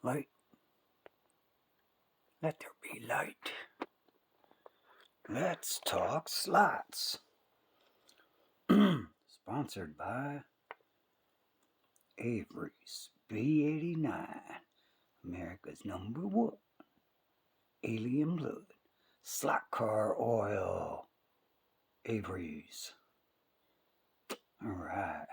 Light. Let there be light. Let's talk slots. Sponsored by Avery's B89, America's #1 alien blood slot car oil. Avery's. Alright.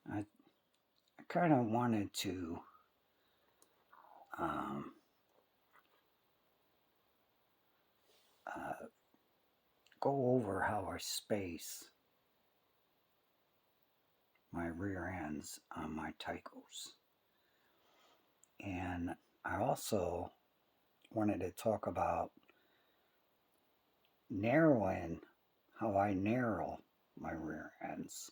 I kind of wanted to go over how I space my rear ends on my Tycos. And I also wanted to talk about narrowing, how I narrow my rear ends.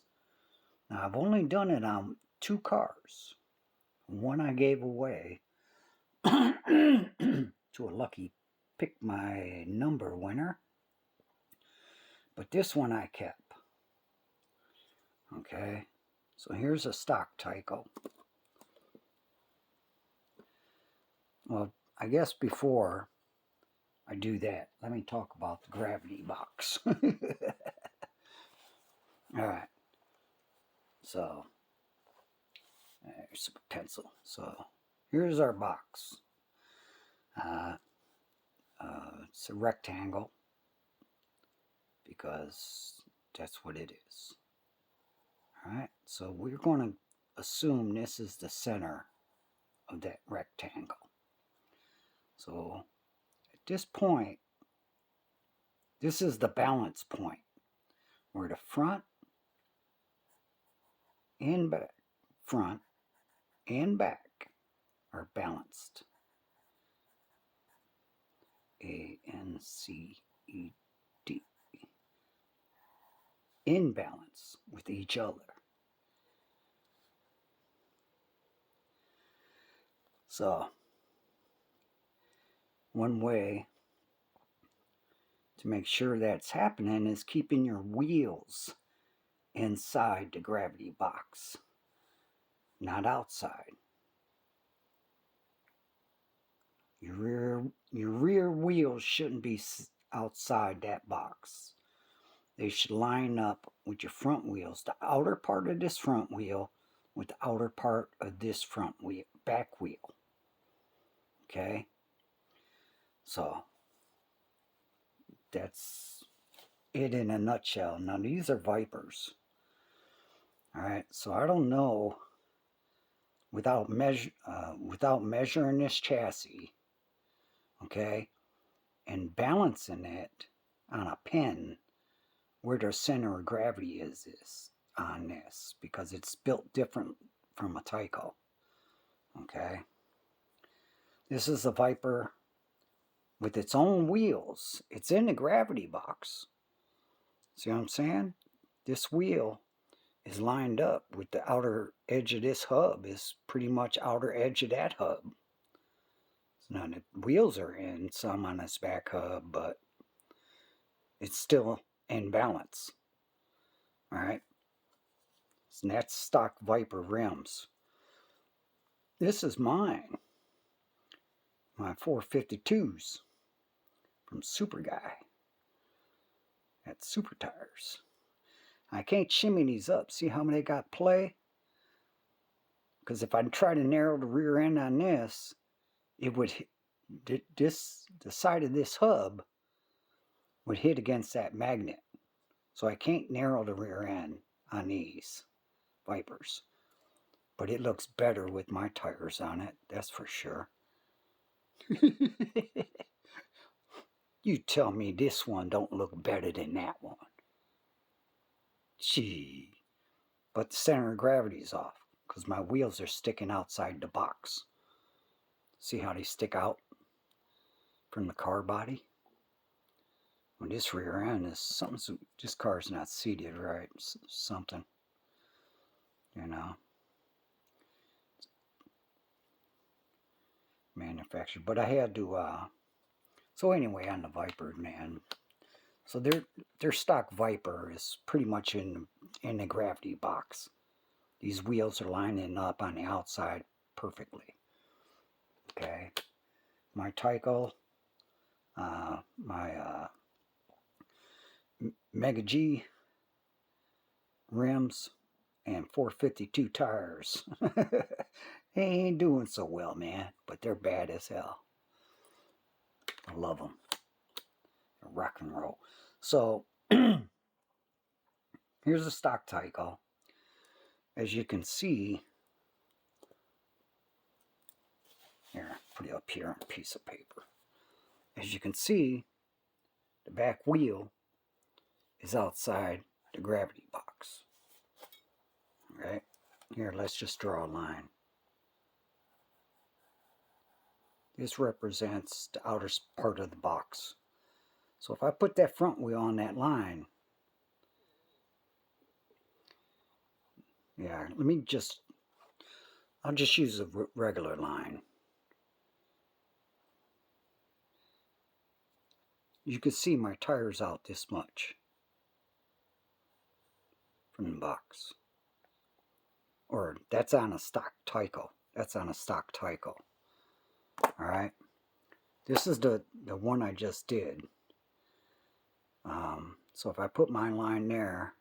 Now, I've only done it on 2 cars. One I gave away to a lucky pick my number winner, but this one I kept. Okay, so here's a stock Tyco. Well, I guess before I do that, let me talk about the gravity box. Alright, so there's a pencil. So here's our box. It's a rectangle because that's what it is. Alright, so we're going to assume this is the center of that rectangle. So at this point, this is the balance point where the front and back are balanced. A-N-C-E-D. In balance with each other. So, one way to make sure that's happening is keeping your wheels inside the gravity box, not outside. Your rear wheels shouldn't be outside that box. They should line up with your front wheels, the outer part of this front wheel with the outer part of this front wheel, back wheel. Okay? So, that's it in a nutshell. Now, these are Vipers. Alright, so I don't know, without measuring this chassis, okay, and balancing it on a pin, where the center of gravity is on this, because it's built different from a Tyco. Okay, this is a Viper with its own wheels. It's in the gravity box. See what I'm saying? This wheel is lined up with the outer edge of this hub, is pretty much outer edge of that hub. So now the wheels are in, some on this back hub, but it's still in balance. Alright, so that's stock Viper rims. This is mine, my 452s from Super Guy at Super Tires. I can't shimmy these up. See how they got play? Because if I try to narrow the rear end on this, it would hit the side of this hub would hit against that magnet. So I can't narrow the rear end on these Vipers. But it looks better with my tires on it, that's for sure. You tell me this one don't look better than that one. Gee. But the center of gravity is off because my wheels are sticking outside the box. See how they stick out from the car body? Well, this rear end is something, this car's not seated right, something, you know, manufactured. But I had to, so anyway, on the Viper, man, so their stock Viper is pretty much in the gravity box. these wheels are lining up on the outside perfectly. Okay, my Tyco, my Mega G rims, and 452 tires. They ain't doing so well, man, but they're bad as hell. I love them. They're rock and roll. So here's a stock Tyco. As you can see, here, put it up here on a piece of paper. As you can see, the back wheel is outside the gravity box. Right? Here, let's just draw a line. This represents the outer part of the box. So if I put that front wheel on that line, yeah, I'll just use a regular line. You can see my tires out this much from the box. Or that's on a stock Tyco. That's on a stock Tyco. Alright. This is the one I just did. So if I put my line there,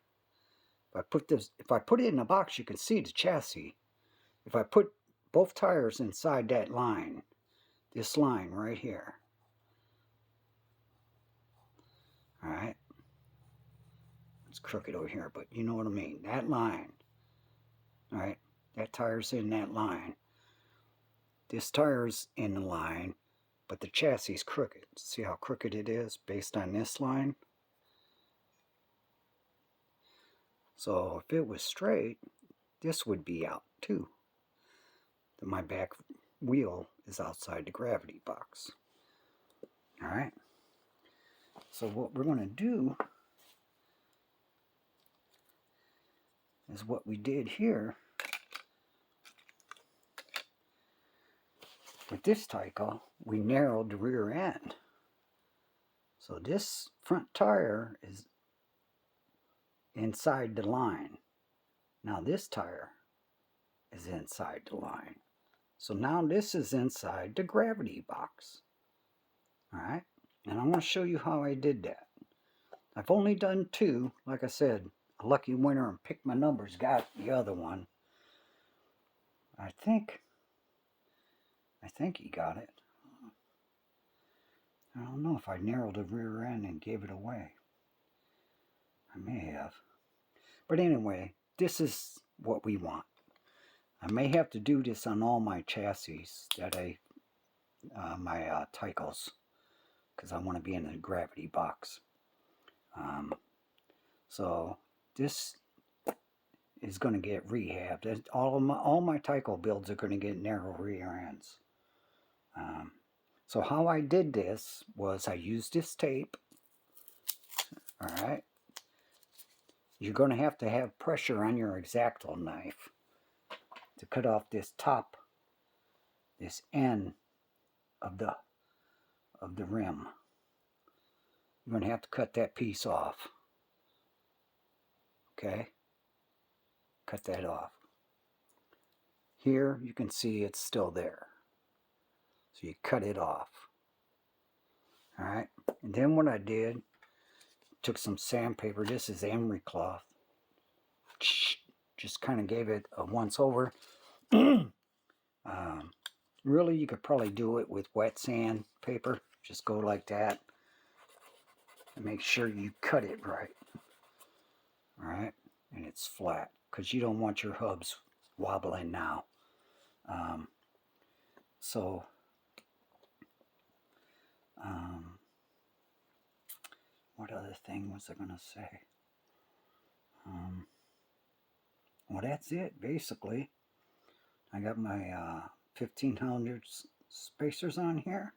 if I put it in a box, you can see the chassis. If I put both tires inside that line, this line right here, alright, it's crooked over here, but you know what I mean, that line, alright, that tire's in that line, this tire's in the line, but the chassis is crooked. See how crooked it is based on this line? So if it was straight, this would be out too. My back wheel is outside the gravity box. Alright, so what we're going to do is what we did here with this Tyco. We narrowed the rear end. So this front tire is inside the line. Now this tire is inside the line. So now this is inside the gravity box. Alright, and I'm going to show you how I did that. I've only done two. Like I said, a lucky winner and picked my numbers got the other one. I think he got it. I don't know if I narrowed the rear end and gave it away. I may have. But anyway, this is what we want. I may have to do this on all my chassis that my Tycos, because I want to be in the gravity box. So this is going to get rehabbed. All my Tyco builds are going to get narrow rear ends. So how I did this was I used this tape. Alright. You're going to have pressure on your X-Acto knife to cut off this top, this end of the rim. You're going to have to cut that piece off. Okay? Cut that off. Here you can see it's still there. So you cut it off. Alright? And then what I did, took some sandpaper. This is emery cloth. Just kind of gave it a once over. Really, you could probably do it with wet sandpaper. Just go like that. And make sure you cut it right. Alright? And it's flat. Because you don't want your hubs wobbling now. What other thing was I going to say? Well, that's it, basically. I got my 1500 spacers on here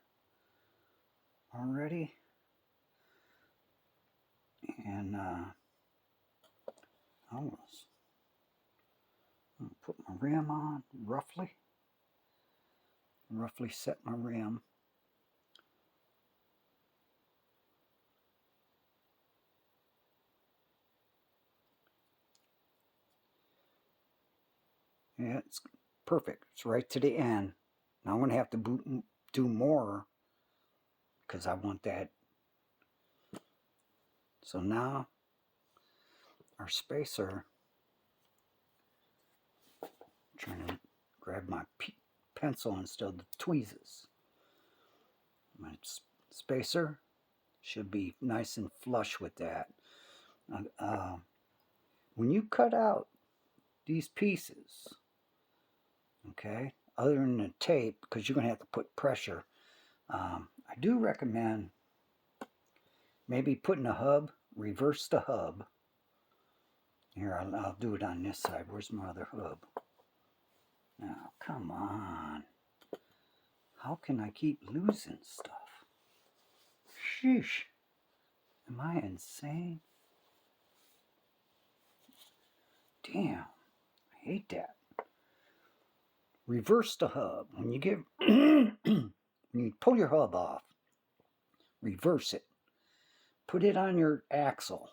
already. And I'm going to put my rim on, roughly set my rim. Yeah, it's perfect. It's right to the end. Now I'm going to have to do more because I want that. So now our spacer, I'm trying to grab my pencil instead of the tweezers. My spacer should be nice and flush with that. When you cut out these pieces, okay, other than the tape, because you're going to have to put pressure, I do recommend maybe putting a hub, reverse the hub. Here, I'll do it on this side. Where's my other hub? Now, come on. How can I keep losing stuff? Sheesh. Am I insane? Damn. I hate that. Reverse the hub. When you get when you pull your hub off, reverse it. Put it on your axle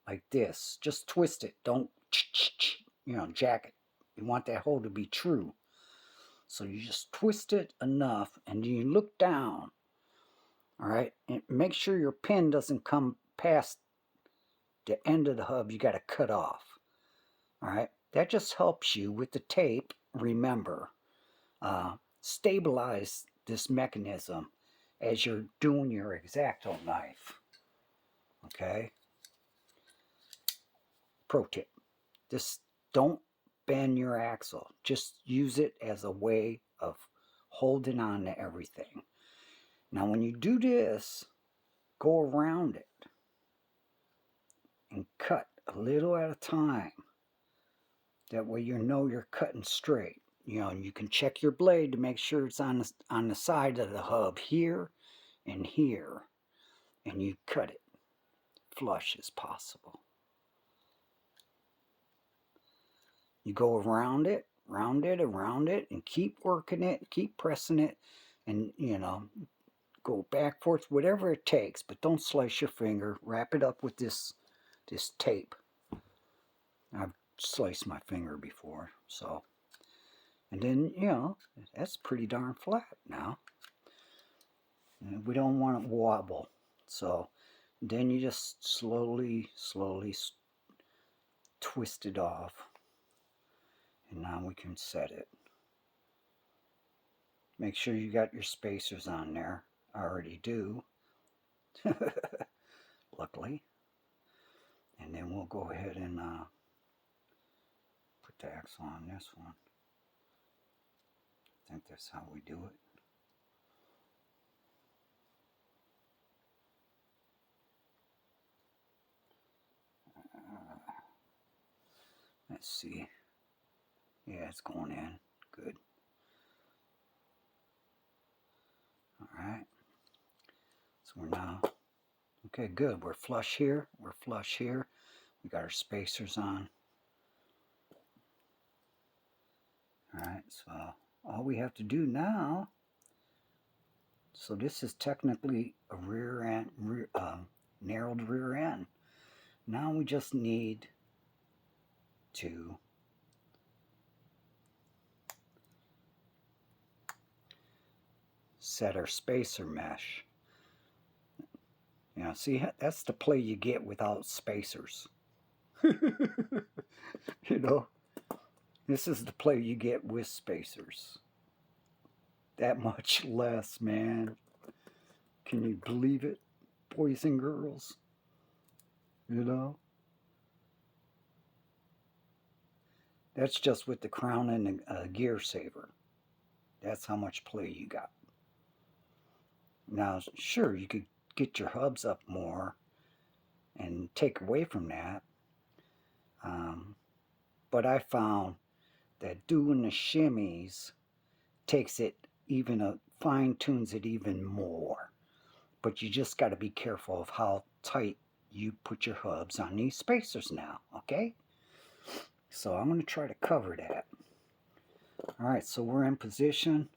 like this. Just twist it. Don't jack it. You want that hole to be true. So you just twist it enough and you look down. All right, and make sure your pin doesn't come past the end of the hub. You got to cut off. All right, that just helps you with the tape. Remember, stabilize this mechanism as you're doing your X-Acto knife. Okay. Pro tip: just don't bend your axle. Just use it as a way of holding on to everything. Now, when you do this, go around it and cut a little at a time. That way you know you're cutting straight. You can check your blade to make sure it's on the side of the hub here and here. And you cut it flush as possible. You go around it, around it, and keep working it, keep pressing it, and, go back, forth, whatever it takes. But don't slice your finger. Wrap it up with this tape. I've sliced my finger before, so. And then, that's pretty darn flat now. And we don't want it wobble. So then you just slowly twist it off. And now we can set it. Make sure you got your spacers on there. I already do. Luckily. And then we'll go ahead and put the axle on this one. I think that's how we do it. Let's see. Yeah, it's going in. Good. Alright. So we're now, okay, good. We're flush here. We're flush here. We got our spacers on. Alright, so all we have to do now, so this is technically a rear end, narrowed rear end. Now we just need to set our spacer mesh. See, that's the play you get without spacers. This is the play you get with spacers. That much less, man. Can you believe it, boys and girls? That's just with the crown and the gear saver. That's how much play you got. Now, sure, you could get your hubs up more and take away from that. But I found that doing the shimmies takes it even, fine-tunes it even more. But you just got to be careful of how tight you put your hubs on these spacers now, okay? So I'm going to try to cover that. Alright, so we're in position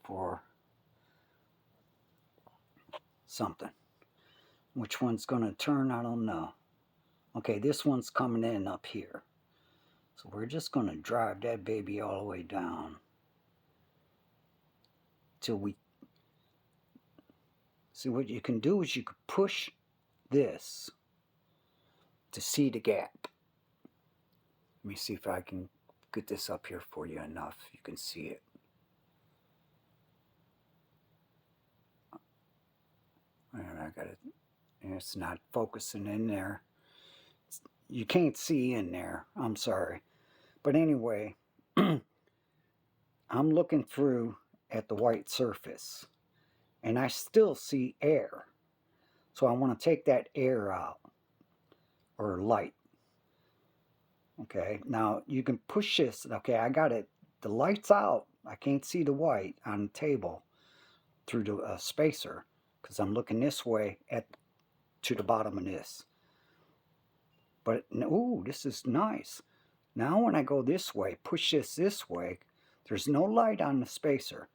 for something. Which one's going to turn, I don't know. Okay, this one's coming in up here. So we're just going to drive that baby all the way down till we see. What you can do is you can push this to see the gap. Let me see if I can get this up here for you enough you can see it. And I got it. It's not focusing in there. You can't see in there. I'm sorry. But anyway, I'm looking through at the white surface and I still see air. So I want to take that air out, or light. Okay, now you can push this. Okay, I got it. The light's out. I can't see the white on the table through the spacer because I'm looking this way to the bottom of this. But, ooh, this is nice. Now when I go this way, push this way, there's no light on the spacer.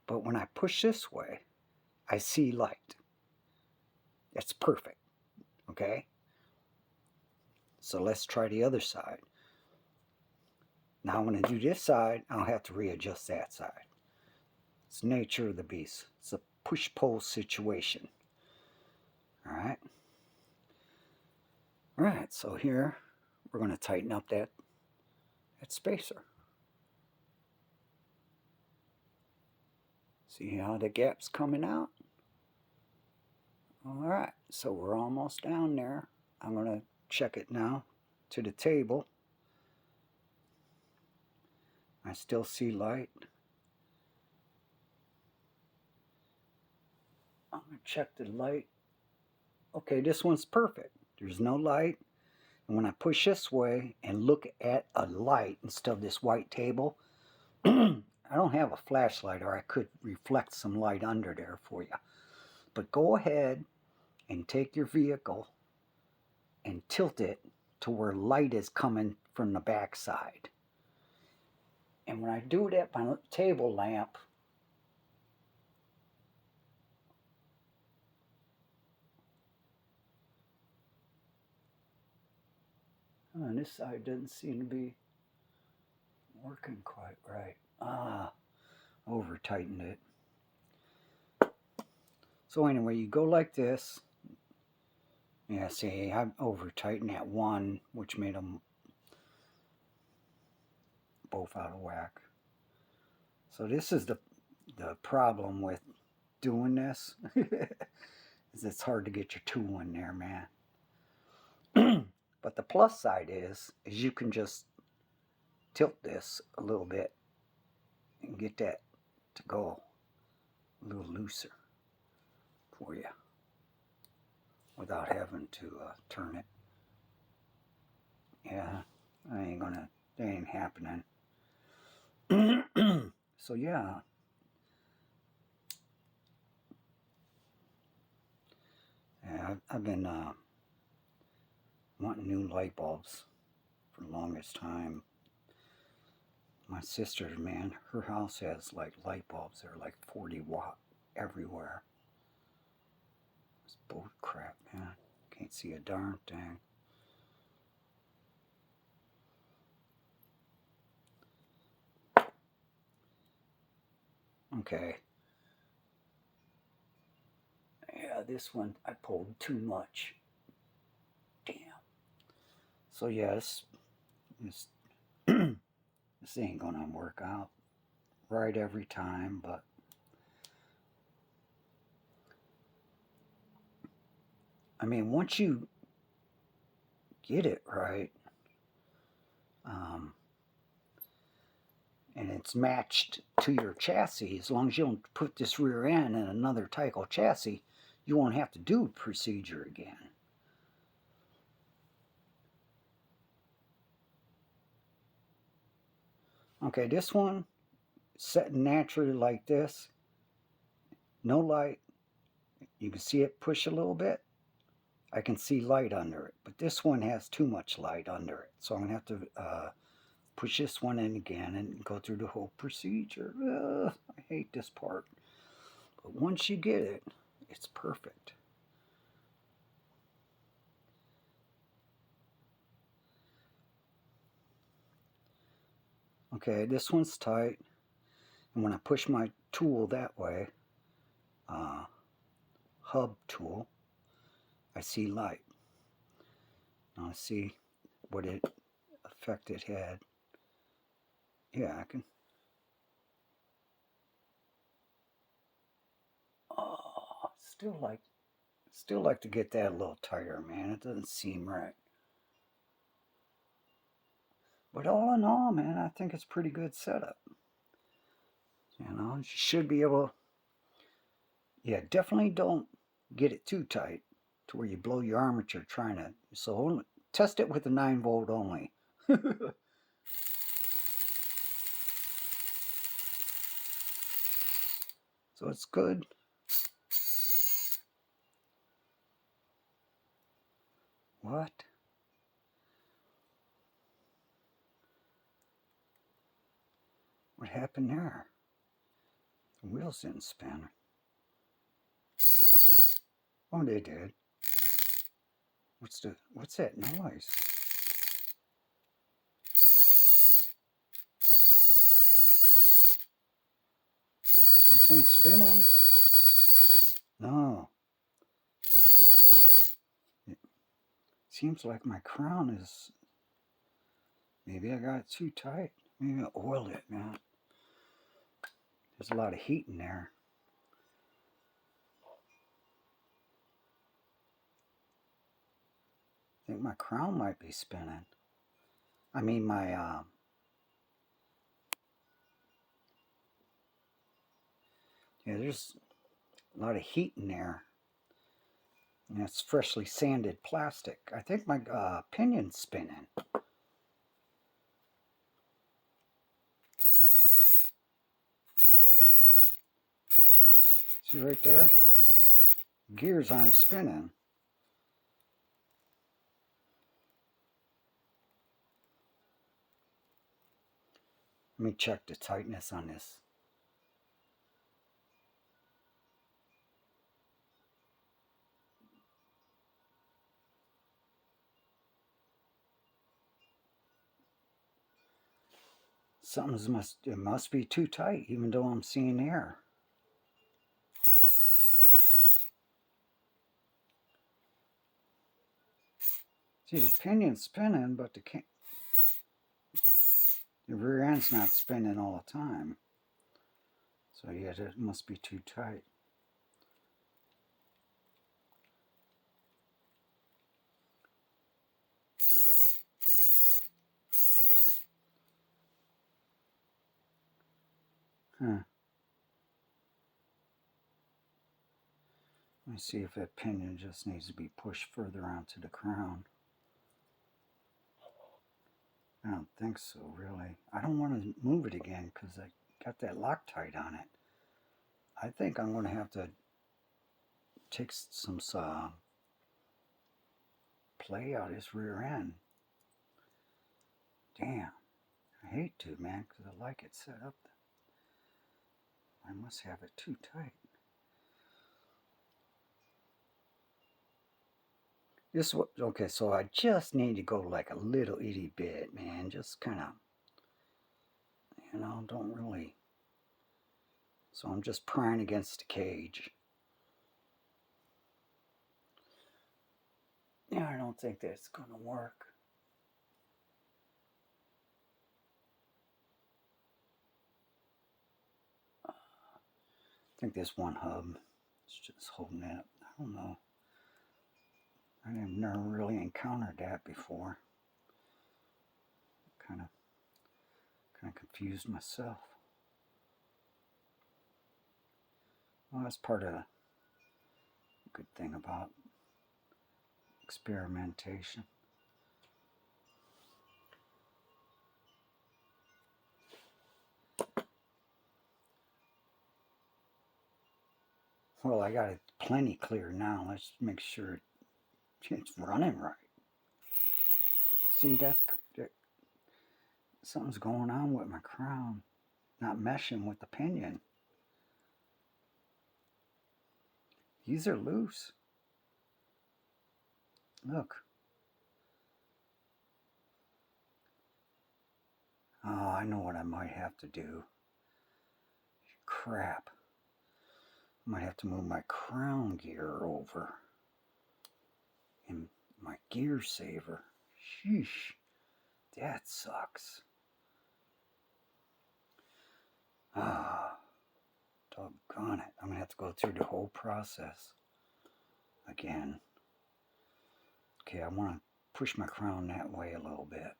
But when I push this way, I see light. That's perfect. Okay? So let's try the other side. Now when I do this side, I'll have to readjust that side. It's the nature of the beast. It's a push-pull situation. Alright? Alright, so here we're going to tighten up that spacer. See how the gap's coming out? Alright, so we're almost down there. I'm going to check it now to the table. I still see light. I'm going to check the light. Okay, this one's perfect. There's no light. And when I push this way and look at a light instead of this white table, I don't have a flashlight, or I could reflect some light under there for you. But go ahead and take your vehicle and tilt it to where light is coming from the back side. And when I do that, my table lamp, this side doesn't seem to be working quite right. Over tightened it. So anyway, you go like this. Yeah, see, I over tightened that one, which made them both out of whack. So this is the problem with doing this. Is it's hard to get your tool in there, man. But the plus side is you can just tilt this a little bit and get that to go a little looser for you without having to turn it. Yeah, that ain't happening. So yeah, I've been wanting new light bulbs for the longest time. My sister, man, her house has like light bulbs that are like 40 watt everywhere. It's bull crap, man. Can't see a darn thing. Okay. Yeah, this one I pulled too much. Damn. So yes, this ain't gonna work out right every time, but I mean, once you get it right, and it's matched to your chassis, as long as you don't put this rear end in another Tyco chassis, you won't have to do procedure again. Okay, this one set naturally like this, no light. You can see it push a little bit. I can see light under it, but this one has too much light under it, so I'm gonna have to push this one in again and go through the whole procedure. I hate this part, but once you get it, it's perfect. Okay, this one's tight. And when I push my tool that way, hub tool, I see light. Now I see what effect it had. Yeah, I can. Oh, still like to get that a little tighter, man. It doesn't seem right. But all in all, man, I think it's pretty good setup. You know, you should be able. Yeah, definitely don't get it too tight to where you blow your armature trying to. So test it with a 9-volt only. So it's good. What? What happened there? The wheels didn't spin. Oh, they did. What's that noise? Everything's spinning. No. It seems like my crown is. Maybe I got it too tight. Maybe I oiled it, man. There's a lot of heat in there. I think my crown might be spinning. I mean, my yeah, there's a lot of heat in there. And it's freshly sanded plastic. I think my pinion's spinning. See right there? Gears aren't spinning. Let me check the tightness on this. It must be too tight, even though I'm seeing air. See, the pinion's spinning, but the rear end's not spinning all the time. So yeah, it must be too tight. Huh. Let me see if that pinion just needs to be pushed further onto the crown. I don't think so, really. I don't want to move it again because I got that Loctite on it. I think I'm going to have to take some play out his rear end. Damn. I hate to, man, because I like it set up. I must have it too tight. Okay, so I just need to go like a little itty bit, man. Just kind of, don't really. So I'm just prying against the cage. Yeah, I don't think that's going to work. I think this one hub is just holding it up. I don't know. I've never really encountered that before. Kind of confused myself. Well, that's part of the good thing about experimentation. Well, I got it plenty clear now. Let's make sure it's running right. See, something's going on with my crown. Not meshing with the pinion. These are loose. Look. Oh, I know what I might have to do. Crap. I might have to move my crown gear over. And my gear saver. Sheesh. That sucks. Ah. Doggone it. I'm going to have to go through the whole process again. Okay, I want to push my crown that way a little bit.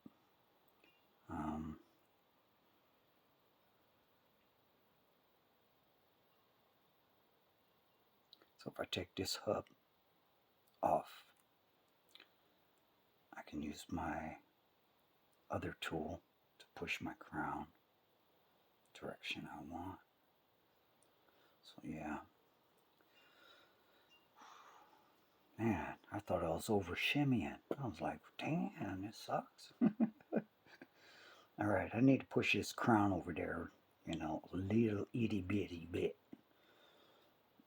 So if I take this hub off, I can use my other tool to push my crown direction I want. So yeah. Man, I thought I was over shimmying. I was like, damn, this sucks. Alright, I need to push this crown over there, you know, a little itty bitty bit.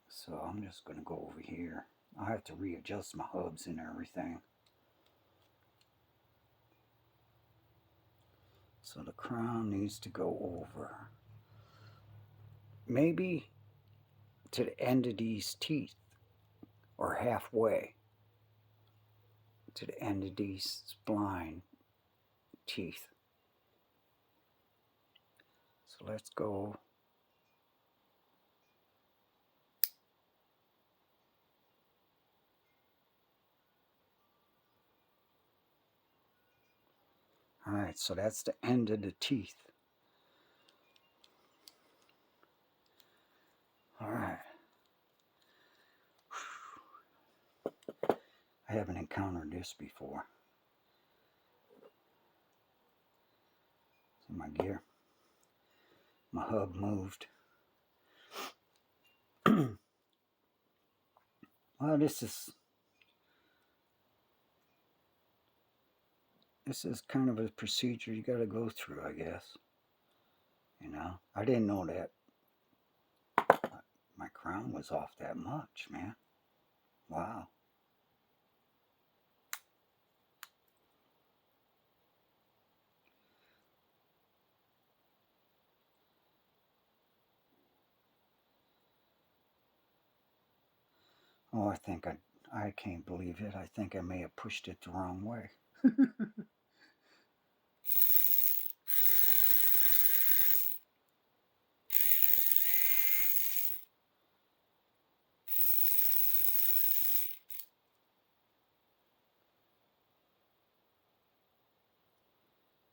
So I'm just going to go over here. I have to readjust my hubs and everything. So the crown needs to go over. Maybe to the end of these teeth, or halfway to the end of these spline teeth. So let's go. Alright, so that's the end of the teeth. Alright. I haven't encountered this before. So my gear, my hub moved. Well, this is kind of a procedure you got to go through, I guess. You know, I didn't know that my crown was off that much, man. Wow. Oh, I can't believe it. I think I may have pushed it the wrong way.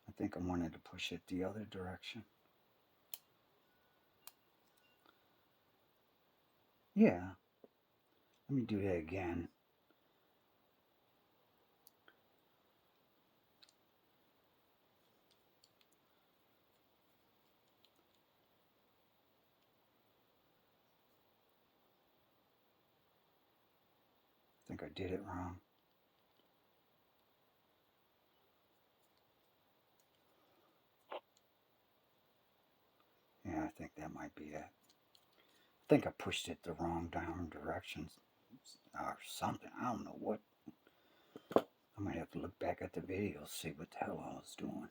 I think I wanted to push it the other direction. Yeah. Let me do that again. I think I did it wrong. Yeah, I think that might be it. I think I pushed it the wrong down direction or something. I don't know what. I might have to look back at the video, see what the hell I was doing.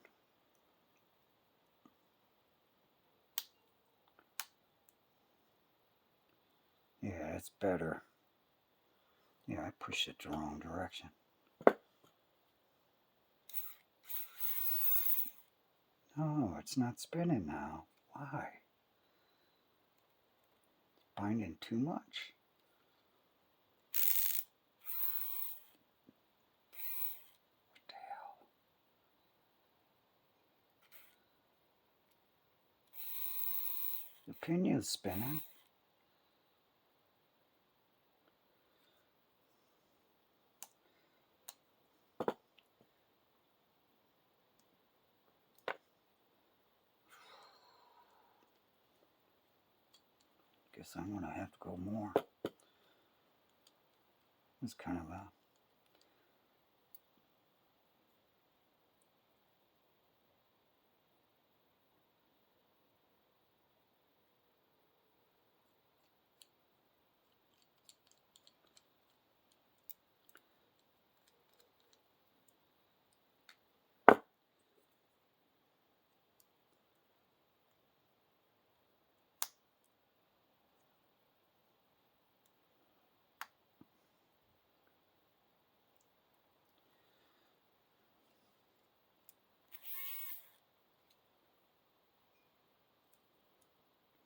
Yeah, that's better. Yeah, I pushed it the wrong direction. No, it's not spinning now. Why? Binding too much? What the hell? The pinion's spinning. Guess I'm gonna have to go more. It's kind of a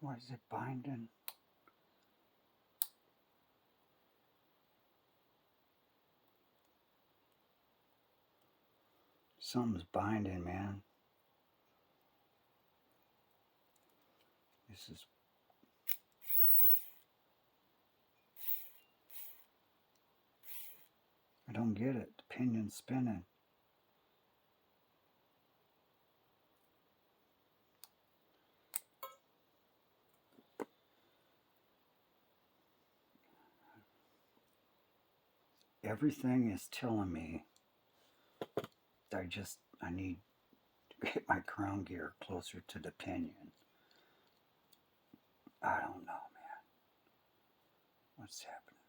Why is it binding? Something's binding, man. This is... I don't get it. The pinion's spinning. Everything is telling me I need to get my crown gear closer to the pinion. I don't know, man. What's happening?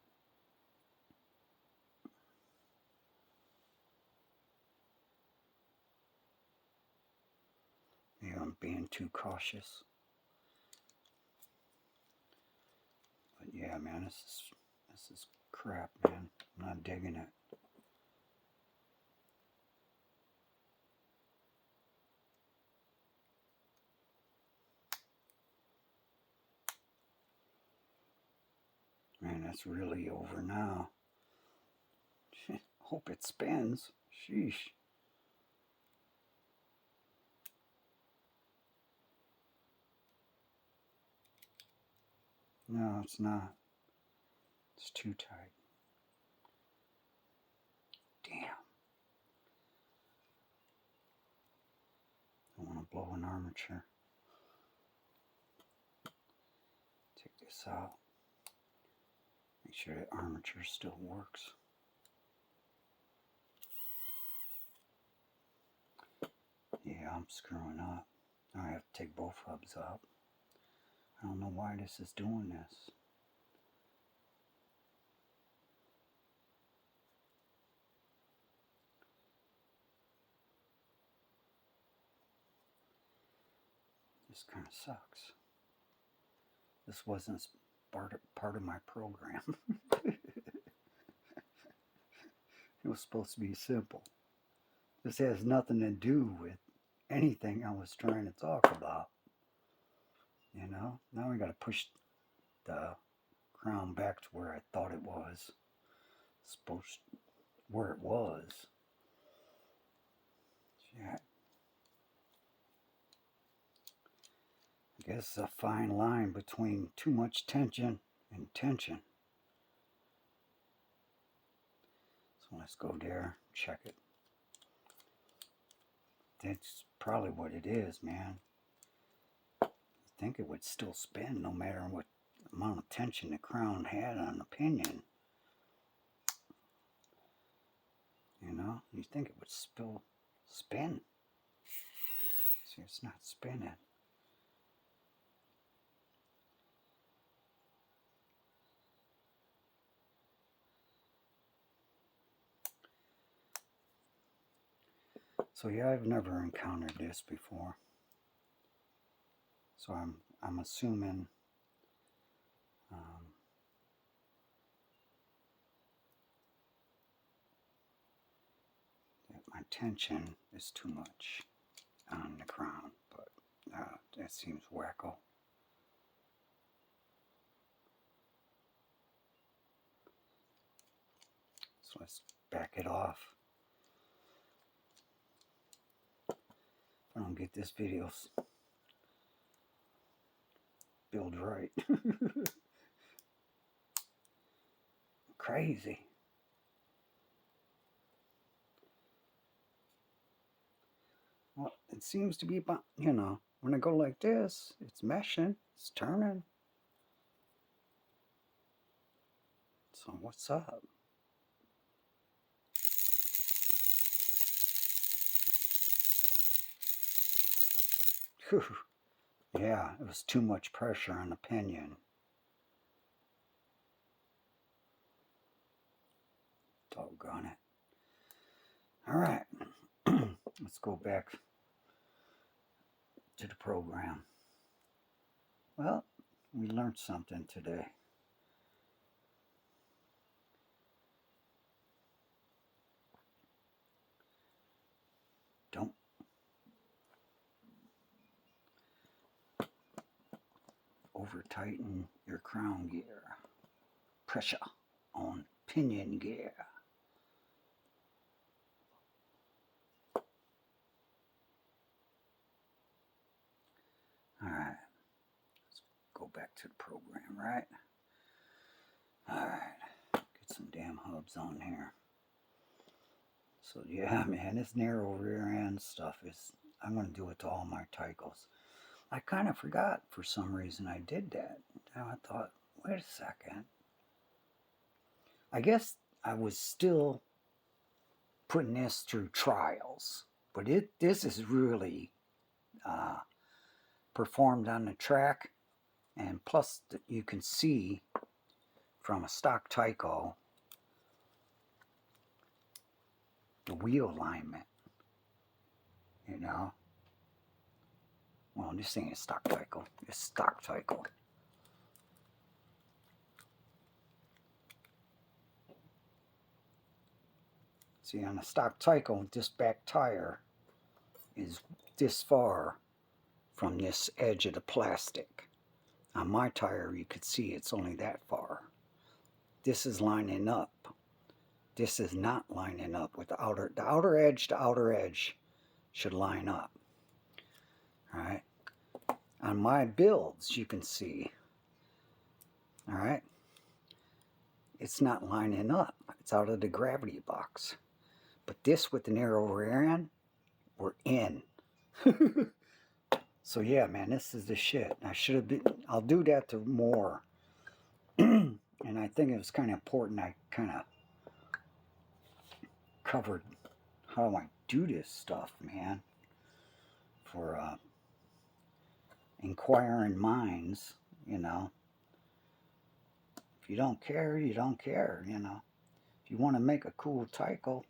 Maybe I'm being too cautious. But yeah, man, this is crap, man. I'm not digging it. Man, that's really over now. Hope it spins. Sheesh. No, it's not. It's too tight. Damn. I want to blow an armature. Take this out. Make sure the armature still works. Yeah, I'm screwing up. Now I have to take both hubs out. I don't know why this is doing this. This kind of sucks. This wasn't part of my program. It was supposed to be simple. This has nothing to do with anything I was trying to talk about. You know, now I got to push the crown back to where I thought it was. Where it was. Yeah. I guess it's a fine line between too much tension and tension. So let's go there, check it. That's probably what it is, man. I think it would still spin no matter what amount of tension the crown had on the pinion. You know, you think it would still spin. See, it's not spinning. So yeah, I've never encountered this before. So I'm assuming that my tension is too much on the crown, but that seems wacko. So let's back it off. If I don't get this video build right. Crazy. Well, it seems to be about, you know, when I go like this, it's meshing, it's turning. So what's up? Whew. Yeah, it was too much pressure on the pinion. Doggone it. Alright, let's go back to the program. Well, we learned something today. Don't over tighten your crown gear. Pressure on pinion gear. Alright, let's go back to the program, right? Alright, get some damn hubs on here. So yeah, man, this narrow rear end stuff is, I'm going to do it to all my Tycos. I kind of forgot for some reason I did that. Now I thought, wait a second. I guess I was still putting this through trials, but this is really performed on the track, and plus you can see from a stock Tyco the wheel alignment, you know. Well, this ain't a stock Tyco, it's stock Tyco. See, on a stock Tyco, this back tire is this far from this edge of the plastic. On my tire, you could see it's only that far. This is lining up. This is not lining up with the outer edge to outer edge should line up. Alright. On my builds, you can see, alright, it's not lining up. It's out of the gravity box. But this with the narrow rear end, we're in. So yeah, man, this is the shit. I should have been, I'll do that to more. And I think it was kind of important I kind of covered how I do this stuff, man, for inquiring minds, you know. If you don't care, you don't care, you know. If you want to make a cool Tyco,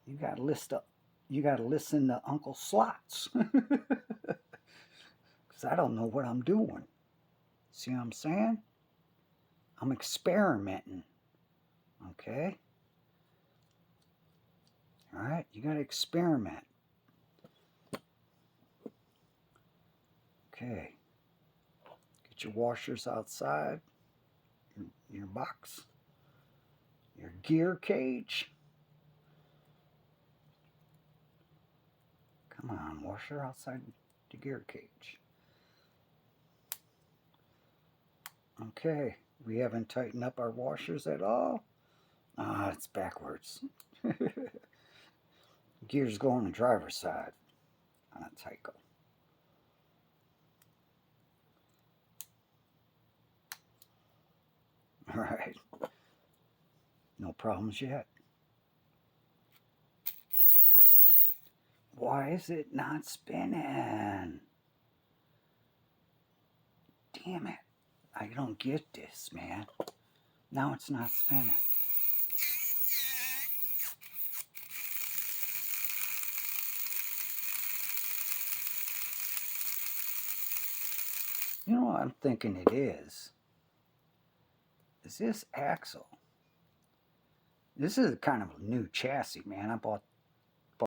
you got to listen to Uncle Slots. Because I don't know what I'm doing. See what I'm saying? I'm experimenting. Okay? Alright, you got to experiment. Okay. Get your washers outside. Your box. Your gear cage. Come on, washer outside the gear cage. Okay, we haven't tightened up our washers at all. Ah, it's backwards. Gears go on the driver's side on a Tyco. Alright. No problems yet. Why is it not spinning? Damn it. I don't get this, man. Now it's not spinning. You know what I'm thinking it is? Is this axle? This is kind of a new chassis, man. I bought